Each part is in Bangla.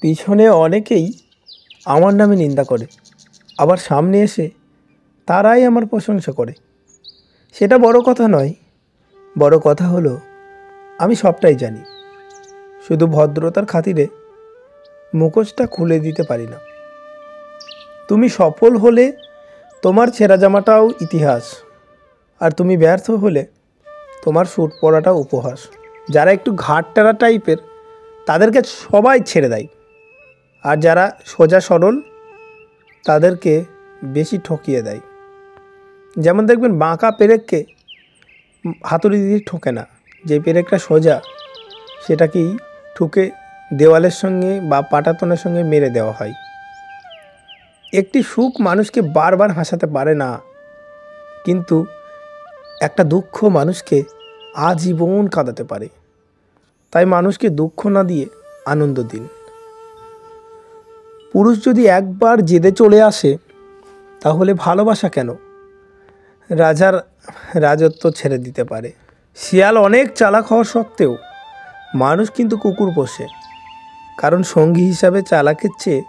পিছনে অনেকেই আমার নামে নিন্দা করে, আবার সামনে এসে তারাই আমার প্রশংসা করে। সেটা বড় কথা নয়, বড় কথা হলো আমি সবটাই জানি, শুধু ভদ্রতার খাতিরে মুখোশটা খুলে দিতে পারি না। তুমি সফল হলে তোমার ছেঁড়া জামাটাও ইতিহাস, আর তুমি ব্যর্থ হলে তোমার স্যুট পরাটাও উপহাস। যারা একটু ঘাটটারা টাইপের তাদেরকে সবাই ছেড়ে দেয়, আর যারা সোজা সরল তাদেরকে বেশি ঠকিয়ে দেয়। যেমন দেখবেন বাঁকা পেরেককে হাতুড়ি দিয়ে ঠোকে না, যে পেরেকটা সোজা সেটাকেই ঠুকে দেওয়ালের সঙ্গে বা পাটাতনের সঙ্গে মেরে দেওয়া হয়। একটি সুখ মানুষকে বারবার হাসাতে পারে না, কিন্তু একটা দুঃখ মানুষকে আজীবন কাঁদাতে পারে। তাই মানুষকে দুঃখ না দিয়ে আনন্দ দিন। পুরুষ যদি একবার জেদে চলে আসে তাহলে ভালোবাসা কেন রাজার রাজত্ব ছেড়ে দিতে পারে। শিয়াল অনেক চালাক হওয়া সত্ত্বেও মানুষ কিন্তু কুকুর পোষে, কারণ সঙ্গী হিসাবে চালাকের চেয়ে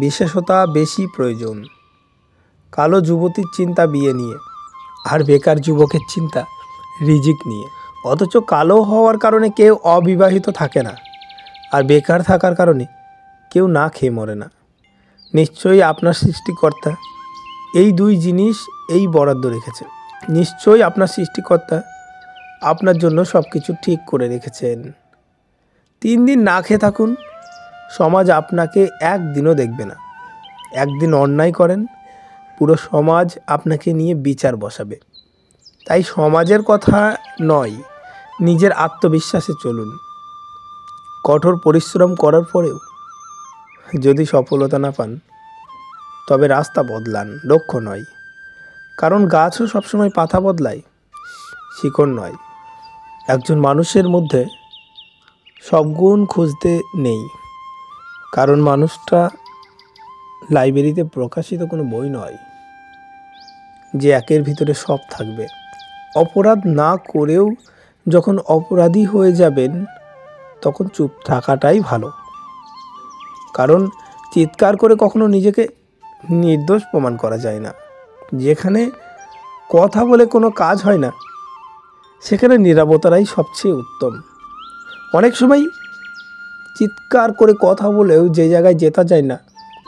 বিশেষতা বেশি প্রয়োজন। কালো যুবতীর চিন্তা বিয়ে নিয়ে, আর বেকার যুবকের চিন্তা রিজিক নিয়ে। অথচ কালো হওয়ার কারণে কেউ অবিবাহিত থাকে না, আর বেকার থাকার কারণে কেউ না খেয়ে মরে না। নিশ্চয়ই আপনার সৃষ্টিকর্তা এই দুই জিনিস এই বরাদ্দ রেখেছেন। নিশ্চয়ই আপনার সৃষ্টিকর্তা আপনার জন্য সব কিছু ঠিক করে রেখেছেন। 3 দিন না খেয়ে থাকুন, সমাজ আপনাকে একদিনও দেখবে না। একদিন অন্যায় করেন, পুরো সমাজ আপনাকে নিয়ে বিচার বসাবে। তাই সমাজের কথা নয়, নিজের আত্মবিশ্বাসে চলুন। কঠোর পরিশ্রম করার পরেও যদি সফলতা না পান, তবে রাস্তা বদলান, লক্ষ্য নয়। কারণ গাছও সবসময় পাতা বদলায়, শিকড় নয়। একজন মানুষের মধ্যে সব গুণ খুঁজতে নেই, কারণ মানুষটা লাইব্রেরিতে প্রকাশিত কোনো বই নয় যে একের ভিতরে সব থাকবে। অপরাধ না করেও যখন অপরাধী হয়ে যাবেন তখন চুপ থাকাটাই ভালো, কারণ চিৎকার করে কখনো নিজেকে নির্দোষ প্রমাণ করা যায় না। যেখানে কথা বলে কোনো কাজ হয় না সেখানে নীরবতারাই সবচেয়ে উত্তম। অনেক সময় চিৎকার করে কথা বলেও যে জায়গায় জেতা যায় না,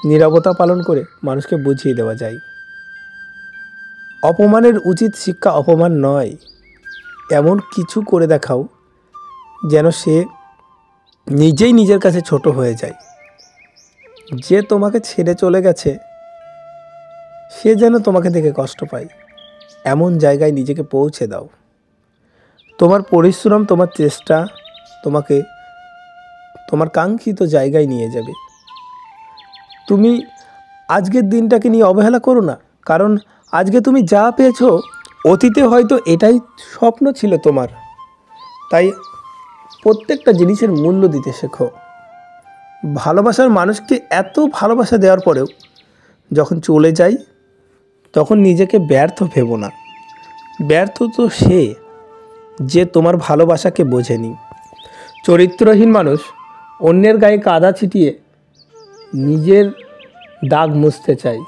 নীরবতা পালন করে মানুষকে বুঝিয়ে দেওয়া যায়। অপমানের উচিত শিক্ষা অপমান নয়, এমন কিছু করে দেখাও যেন সে নিজেই নিজের কাছে ছোট হয়ে যায়। যে তোমাকে ছেড়ে চলে গেছে সে যেন তোমাকে দেখে কষ্ট পায়, এমন জায়গায় নিজেকে পৌঁছে দাও। তোমার পরিশ্রম, তোমার চেষ্টা তোমাকে তোমার কাঙ্ক্ষিত জায়গায় নিয়ে যাবে। তুমি আজকের দিনটাকে নিয়ে অবহেলা করো না, কারণ আজকে তুমি যা পেয়েছো অতীতে হয়তো এটাই স্বপ্ন ছিল তোমার। তাই প্রত্যেকটা জিনিসের মূল্য দিতে শেখো। ভালোবাসার মানুষকে এত ভালোবাসা দেওয়ার পরেও যখন চলে যাই তখন নিজেকে ব্যর্থ ভেবো না। ব্যর্থ তো সে যে তোমার ভালোবাসাকে বোঝেনি। চরিত্রহীন মানুষ অন্যের গায়ে কাদা ছিটিয়ে নিজের দাগ মুছতে চায়।